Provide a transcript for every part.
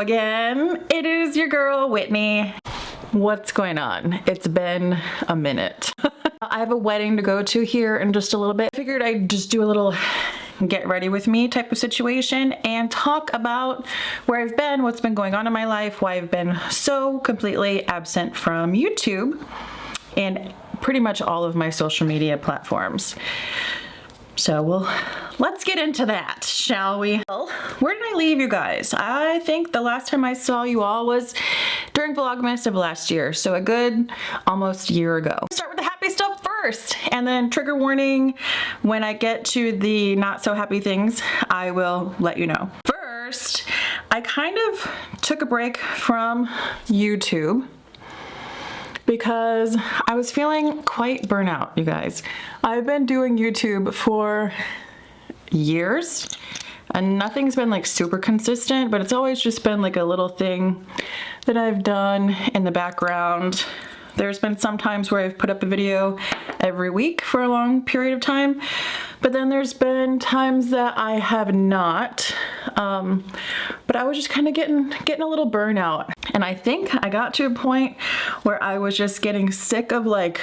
Hello again. It is your girl, Whitney. What's going on? It's been a minute. I have a wedding to go to here in just a little bit. I figured I'd just do a little get ready with me type of situation and talk about where I've been, what's been going on in my life, why I've been so completely absent from YouTube and pretty much all of my social media platforms. So let's get into that, shall we? Well, where did I leave you guys? I think the last time I saw you all was during Vlogmas of last year, so a good almost year ago. Start with the happy stuff first, and then trigger warning, when I get to the not so happy things, I will let you know. First, I kind of took a break from YouTube because I was feeling quite burnout, you guys. I've been doing YouTube for years and nothing's been like super consistent, but it's always just been like a little thing that I've done in the background. There's been some times where I've put up a video every week for a long period of time, but then there's been times that I have not. But I was just kind of getting a little burnout. And I think I got to a point where I was just getting sick of like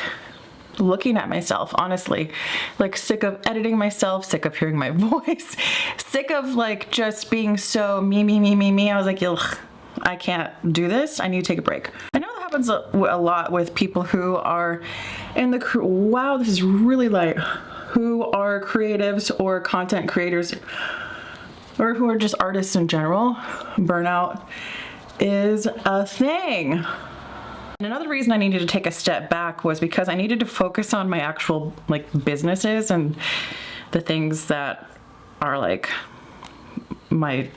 looking at myself, honestly, like sick of editing myself, sick of hearing my voice, sick of like just being so me. I was like, ugh, I can't do this. I need to take a break. I know that happens a lot with people who are in the, wow, this is really light, who are creatives or content creators or who are just artists in general. Burnout is a thing. And another reason I needed to take a step back was because I needed to focus on my actual like businesses and the things that are like my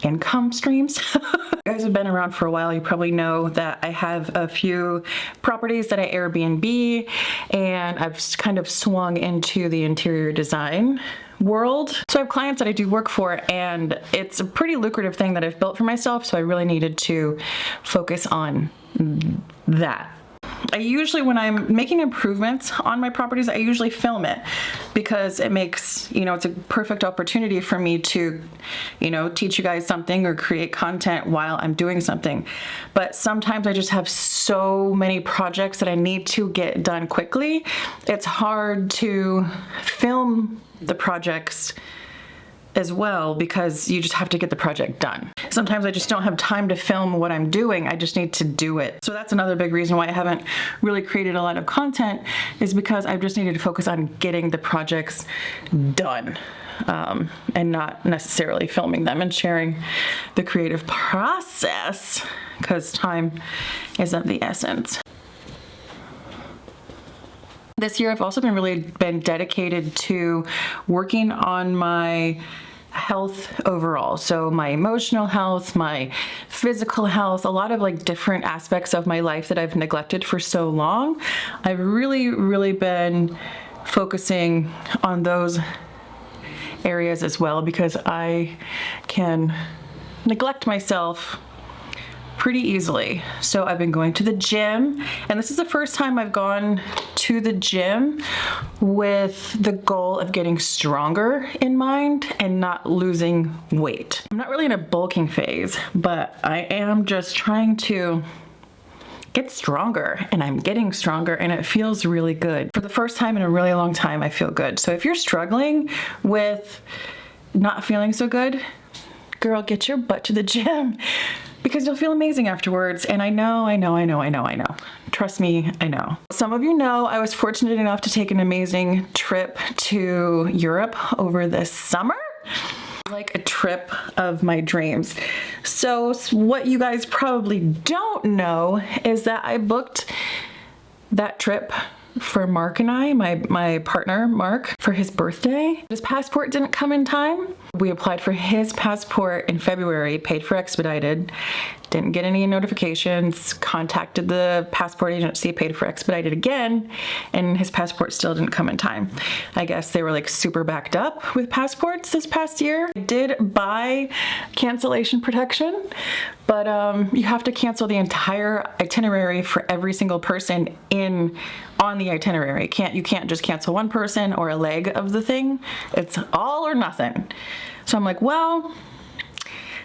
income streams. You guys have been around for a while, you probably know that I have a few properties that I Airbnb, and I've kind of swung into the interior design world. So I have clients that I do work for, and it's a pretty lucrative thing that I've built for myself, so I really needed to focus on that. I usually, when I'm making improvements on my properties, I usually film it because it makes, you know, it's a perfect opportunity for me to, you know, teach you guys something or create content while I'm doing something. But sometimes I just have so many projects that I need to get done quickly. It's hard to film the projects as well because you just have to get the project done. Sometimes I just don't have time to film what I'm doing. I just need to do it. So that's another big reason why I haven't really created a lot of content, is because I've just needed to focus on getting the projects done and not necessarily filming them and sharing the creative process, because time is of the essence. This year I've also been dedicated to working on my health overall. So my emotional health, my physical health, a lot of like different aspects of my life that I've neglected for so long. I've really been focusing on those areas as well, because I can neglect myself pretty easily. So I've been going to the gym, and this is the first time I've gone to the gym with the goal of getting stronger in mind and not losing weight. I'm not really in a bulking phase, but I am just trying to get stronger, and I'm getting stronger, and it feels really good. For the first time in a really long time, I feel good. So if you're struggling with not feeling so good, girl, get your butt to the gym, because you'll feel amazing afterwards. And I know. Trust me, I know. Some of you know I was fortunate enough to take an amazing trip to Europe over this summer. Like a trip of my dreams. So what you guys probably don't know is that I booked that trip for Mark and I, my partner Mark, for his birthday. His passport didn't come in time. We applied for his passport in February, paid for expedited, didn't get any notifications, contacted the passport agency, paid for expedited again, and his passport still didn't come in time. I guess they were like super backed up with passports this past year. I did buy cancellation protection, but you have to cancel the entire itinerary for every single person on the itinerary. You can't just cancel one person or a leg of the thing. It's all or nothing. So I'm like, well,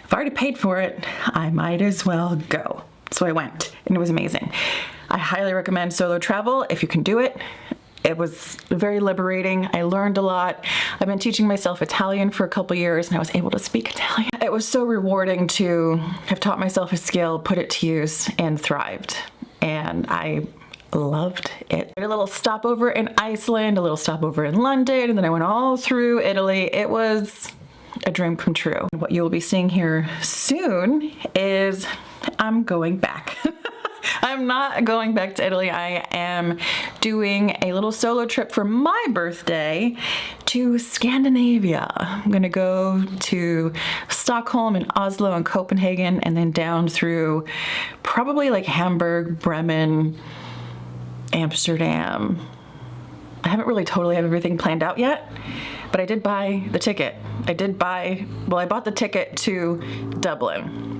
I've already paid for it, I might as well go. So I went, and it was amazing. I highly recommend solo travel if you can do it. It was very liberating. I learned a lot. I've been teaching myself Italian for a couple years, and I was able to speak Italian. It was so rewarding to have taught myself a skill, put it to use, and thrived. And I loved it. I did a little stopover in Iceland, a little stopover in London, and then I went all through Italy. It was a dream come true. What you will be seeing here soon is I'm going back. I'm not going back to Italy. I am doing a little solo trip for my birthday to Scandinavia. I'm gonna go to Stockholm and Oslo and Copenhagen, and then down through probably like Hamburg, Bremen, Amsterdam. I haven't really totally have everything planned out yet, but I did buy the ticket. I bought the ticket to Dublin.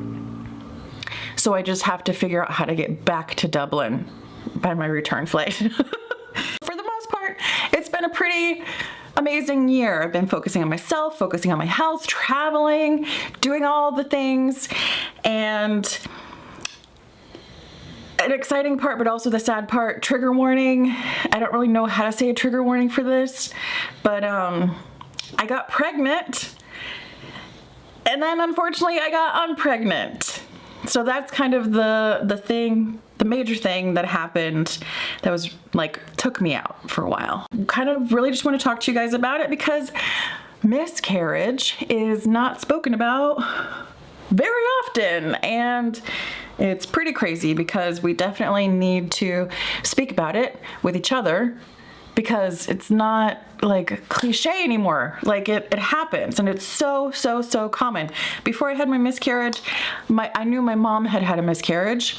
So I just have to figure out how to get back to Dublin by my return flight. For the most part, it's been a pretty amazing year. I've been focusing on myself, focusing on my health, traveling, doing all the things, and an exciting part, but also the sad part, trigger warning. I don't really know how to say a trigger warning for this, but I got pregnant, and then unfortunately I got unpregnant. So that's kind of the major thing that happened that was like, took me out for a while. Kind of really just want to talk to you guys about it because miscarriage is not spoken about very often, and it's pretty crazy because we definitely need to speak about it with each other, because it's not like cliche anymore. Like it happens, and it's so common. Before I had my miscarriage, I knew my mom had had a miscarriage,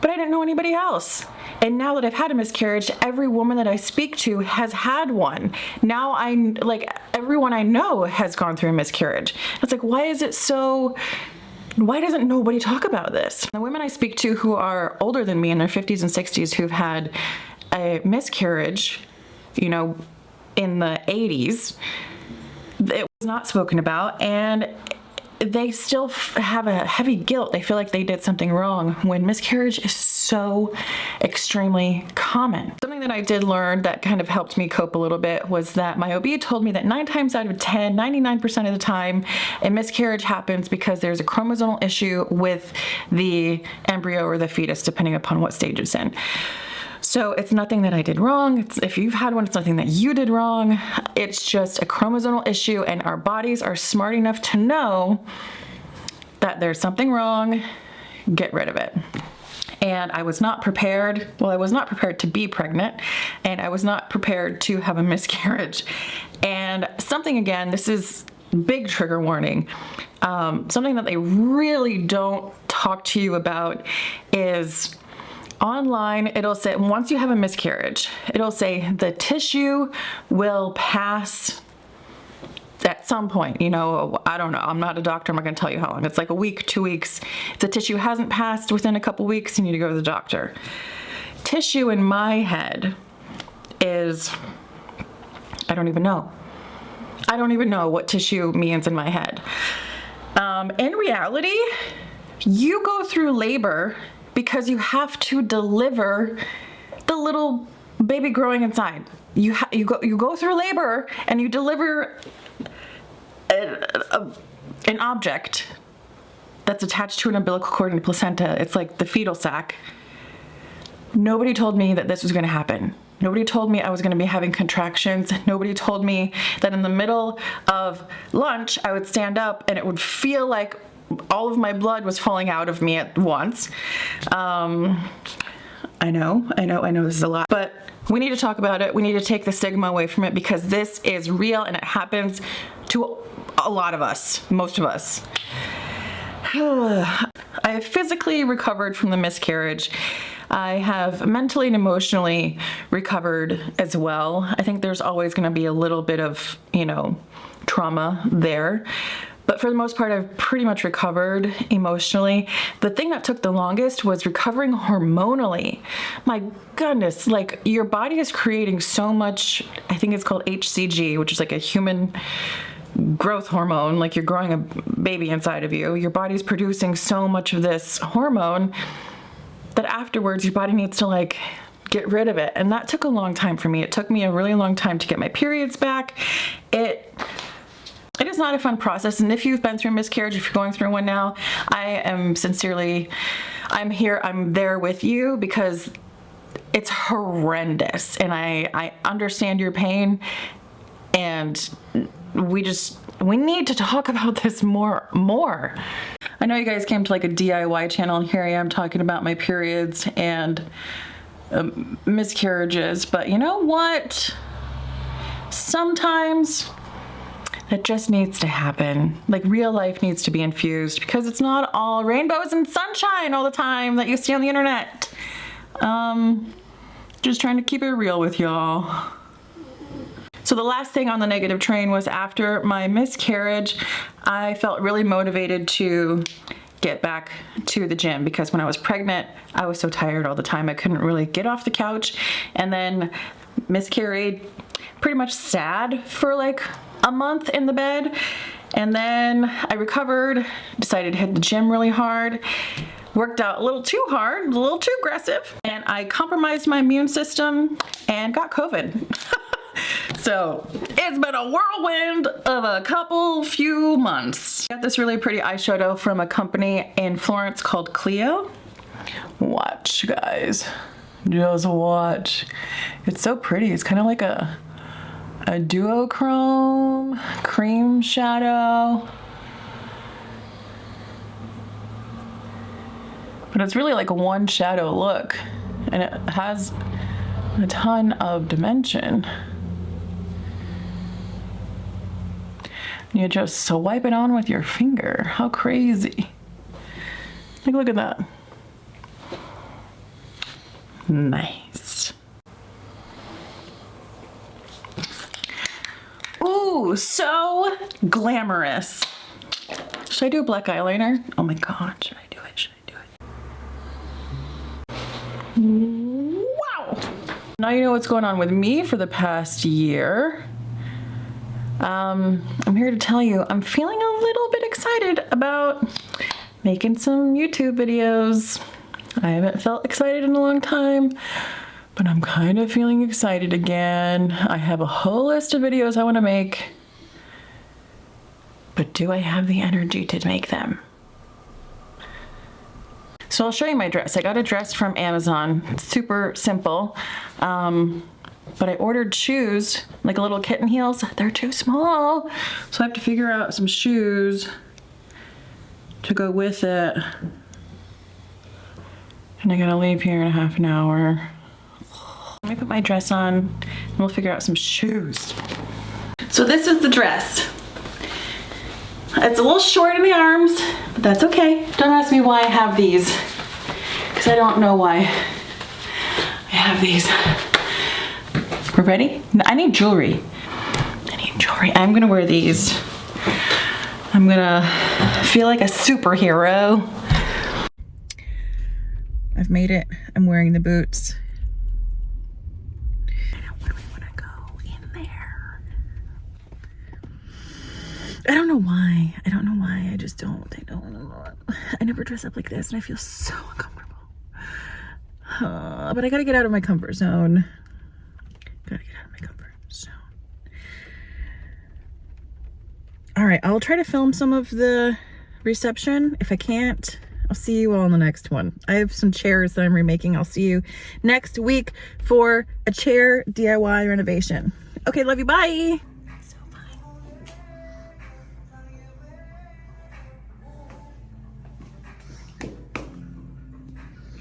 but I didn't know anybody else. And now that I've had a miscarriage, every woman that I speak to has had one. Now everyone I know has gone through a miscarriage. It's like, why doesn't nobody talk about this? The women I speak to who are older than me in their 50s and 60s who've had a miscarriage, you know, in the 80s, it was not spoken about, and they still have a heavy guilt. They feel like they did something wrong when miscarriage is so extremely common. Something that I did learn that kind of helped me cope a little bit was that my OB told me that 9 times out of 10, 99% of the time, a miscarriage happens because there's a chromosomal issue with the embryo or the fetus, depending upon what stage it's in. So it's nothing that I did wrong. If you've had one, it's nothing that you did wrong. It's just a chromosomal issue, and our bodies are smart enough to know that there's something wrong, get rid of it. And I was not prepared. Well, I was not prepared to be pregnant, and I was not prepared to have a miscarriage. And something, again, this is big trigger warning. Something that they really don't talk to you about is online, it'll say, once you have a miscarriage, it'll say the tissue will pass at some point. You know, I don't know. I'm not a doctor. I'm not going to tell you how long. It's like a week, 2 weeks. If the tissue hasn't passed within a couple weeks, you need to go to the doctor. Tissue in my head is, I don't even know. I don't even know what tissue means in my head. In reality, you go through labor because you have to deliver the little baby growing inside. You go through labor and you deliver an object that's attached to an umbilical cord and placenta. It's like the fetal sac. Nobody told me that this was going to happen. Nobody told me I was going to be having contractions. Nobody told me that in the middle of lunch I would stand up and it would feel like all of my blood was falling out of me at once. I know this is a lot, but we need to talk about it. We need to take the stigma away from it because this is real and it happens to a lot of us, most of us. I have physically recovered from the miscarriage. I have mentally and emotionally recovered as well. I think there's always going to be a little bit of, trauma there. But for the most part, I've pretty much recovered emotionally. The thing that took the longest was recovering hormonally. My goodness, like your body is creating so much, I think it's called HCG, which is like a human growth hormone, like you're growing a baby inside of you. Your body's producing so much of this hormone that afterwards your body needs to like get rid of it. And that took a long time for me. It took me a really long time to get my periods back. It is not a fun process. And if you've been through a miscarriage, if you're going through one now, I am sincerely, I'm there with you, because it's horrendous. And I understand your pain, and we need to talk about this more. I know you guys came to like a DIY channel, and here I am talking about my periods and miscarriages, but you know what? Sometimes that just needs to happen. Like real life needs to be infused, because it's not all rainbows and sunshine all the time that you see on the internet. Just trying to keep it real with y'all. So the last thing on the negative train was, after my miscarriage, I felt really motivated to get back to the gym, because when I was pregnant, I was so tired all the time. I couldn't really get off the couch, and then miscarried, pretty much sad for like a month in the bed. And then I recovered, decided to hit the gym really hard, worked out a little too hard, a little too aggressive, and I compromised my immune system and got COVID. So it's been a whirlwind of a few months. Got this really pretty eyeshadow from a company in Florence called Clio. Watch, guys, just watch. It's so pretty. It's kind of like a duochrome cream shadow. But it's really like a one shadow look, and it has a ton of dimension. You just swipe it on with your finger. How crazy. Like, look at that. Nice. Ooh, so glamorous. Should I do a black eyeliner? Oh my God, should I do it? Should I do it? Wow. Now you know what's going on with me for the past year. I'm here to tell you, I'm feeling a little bit excited about making some YouTube videos. I haven't felt excited in a long time, but I'm kind of feeling excited again. I have a whole list of videos I want to make, but do I have the energy to make them? So I'll show you my dress. I got a dress from Amazon. It's super simple. But I ordered shoes, like little kitten heels. They're too small. So I have to figure out some shoes to go with it. And I gotta leave here in a half an hour. Let me put my dress on and we'll figure out some shoes. So this is the dress. It's a little short in the arms, but that's okay. Don't ask me why I have these, because I don't know why I have these. We're ready? I need jewelry. I'm gonna wear these. I'm gonna feel like a superhero. I've made it. I'm wearing the boots. I don't really wanna go in there. I don't know why. I just don't. I never dress up like this and I feel so uncomfortable. But I gotta get out of my comfort zone. All right, I'll try to film some of the reception. If I can't, I'll see you all in the next one. I have some chairs that I'm remaking. I'll see you next week for a chair DIY renovation. Okay, love you, bye.